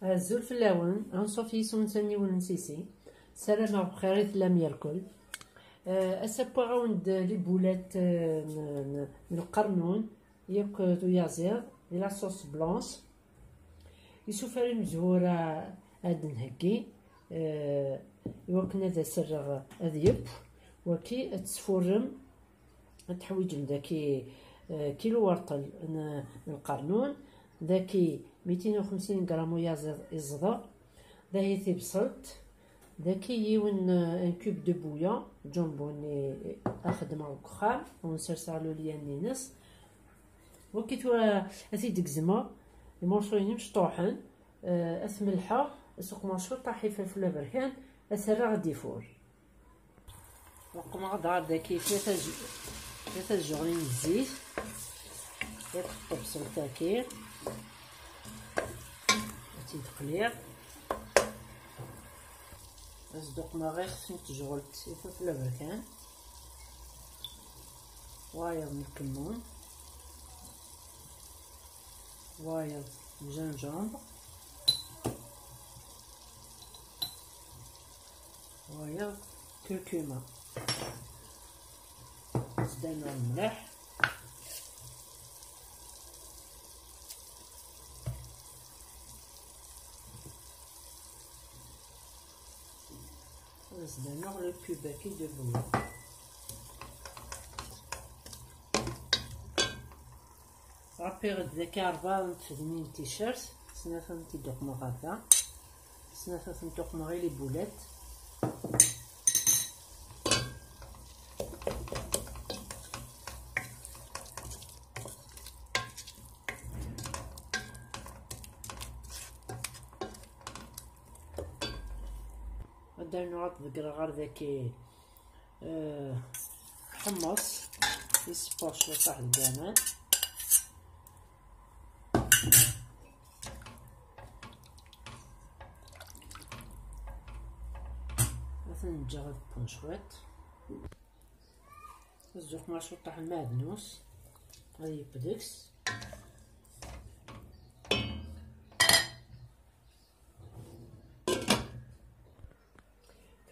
الزول في اللون انصوفي سونساني ونسيسي سلامة بخير ثلام يركل اسابا غوند لي بولات من القرنون ياك دو يازير لا صوص بلونش يسوفاري مزورة هاد نهكي يوكنا ذا سرغ اذيب وكي تسفورم تحويجم ذاكي كيلو ورطل القرنون ذاكي 250 غرام يازر الزضر ذاهي بصلت ذاكي يون ان كوب دو بويا جنبوني اخدمه وكخام ونسرسالو ليا نينس وكي توا اثيدك زما المرشوين مشطوحن اثملحه اسوق مشهور طاحي فلفل بركان اثرى غدي فور وقم غدار ذاكي ثلاثة جغرين الزيت يطبط بصل تاكير تقلير أصدق ما غير خصني تجغلت فلفل بركان واير من الكمون واير من جنجامبر واير كركمة زدنا الملح زدنا لو كوباكي دو بويا رابيغ ذاك 84 تيشيرت سنافهم تيدوق مغادا سنافهم تدوق مغي لي بولات غدا نعط بقرا ذاكي حمص يسبوش وطاح الجمال مثلا نجرب بونشوات الزوق ماشو طاح المعدنوس هاي بدكس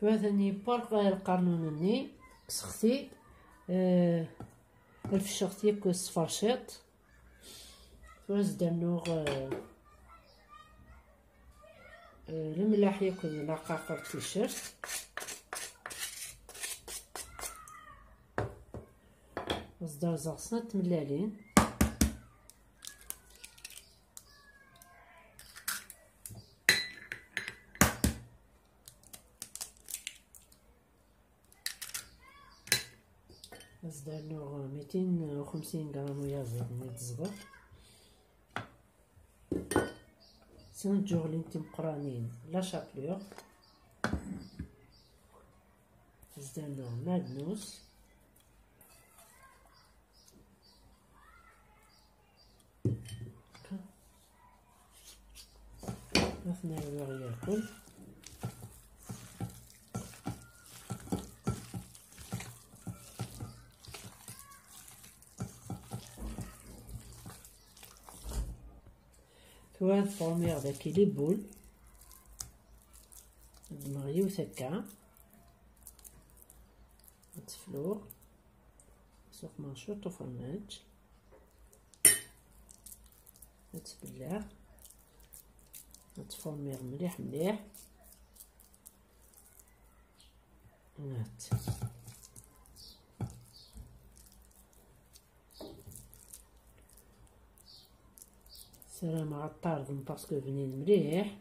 ثاني بارك القرنونني سختي الفشختي ياك الصفرشيط وزدنو الملاح ياك العقاقر تيشيرت وزدار زغصنا تملالين زدنو 250 غرام يازر من الزبر سنت جوغلين مقرانين لا شابلور زدنو مادنوس مثنى ياكل ثوان فورميغ ذاكي لي بول دمغيو ثكا تفلور سوق مانشوط وفرماج تبلع تفورميغ مليح مليح هات سلام على الطارد باسكو بنين مليح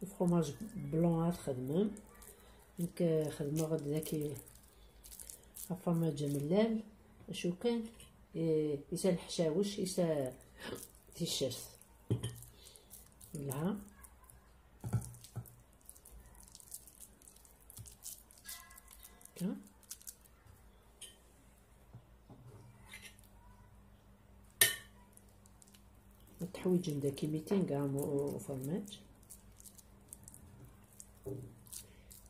الفرomاج بلون تخدمم ديك خدمه غد ذاكي الفرماج ملال شو كان يسا الحشاوش يسا تيشيرت لها كا تحويج داكي 200 غرام وفرماج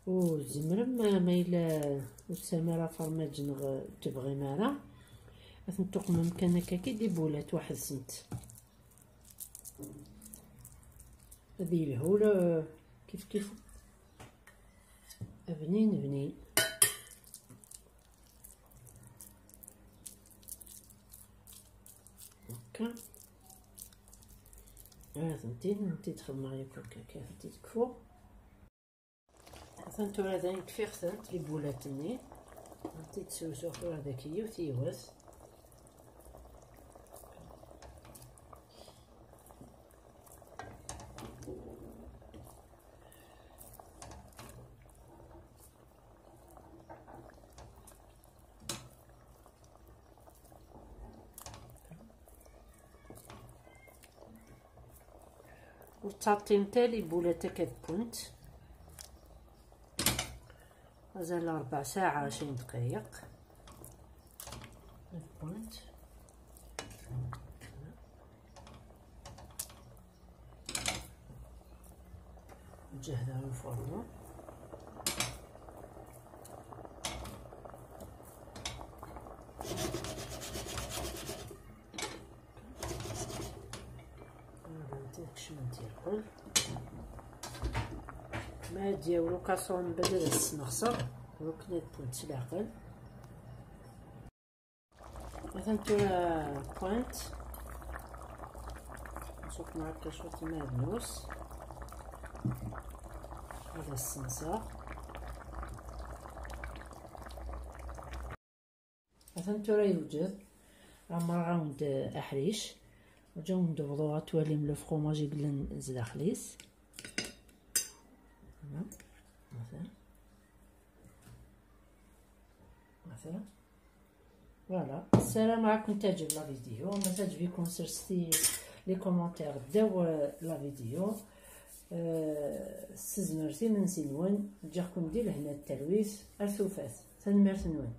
وزمرم ما إلا وسامرة فرماج تبغي مارا نتوق ممكن هكاكي دي بولات واحد سنت هذه الهولة كيف بنين هكا. فهمتي تدخل معايا هكاكا تكفو. ثانتو هذا يكفي خسرت لي بولاتني تسوسو هذاك هي وتيواس. وتعطين تالي بولات هكا بونت مازال 4 ساعة 20 دقايق بونت. نجهزها في الفرن. ما ديالو كاسون بدل السنخصر ركنت بونت العقل. مثلا بوينت نشوف معاك شويه المعدنوس هذا السنسار. مثلا راه يوجد راوند احريش وجاو ندبضوها توالي من الفخوماج يقلن زداخليس مثلا فوالا. السلام عليكم. تعجب لا فيديو ما تعجبكم سرستي لي كومونتير داو لا فيديو. استزمرتي من سنوان جاكم دير هنا التلويث الثوفات تنمرت نوان.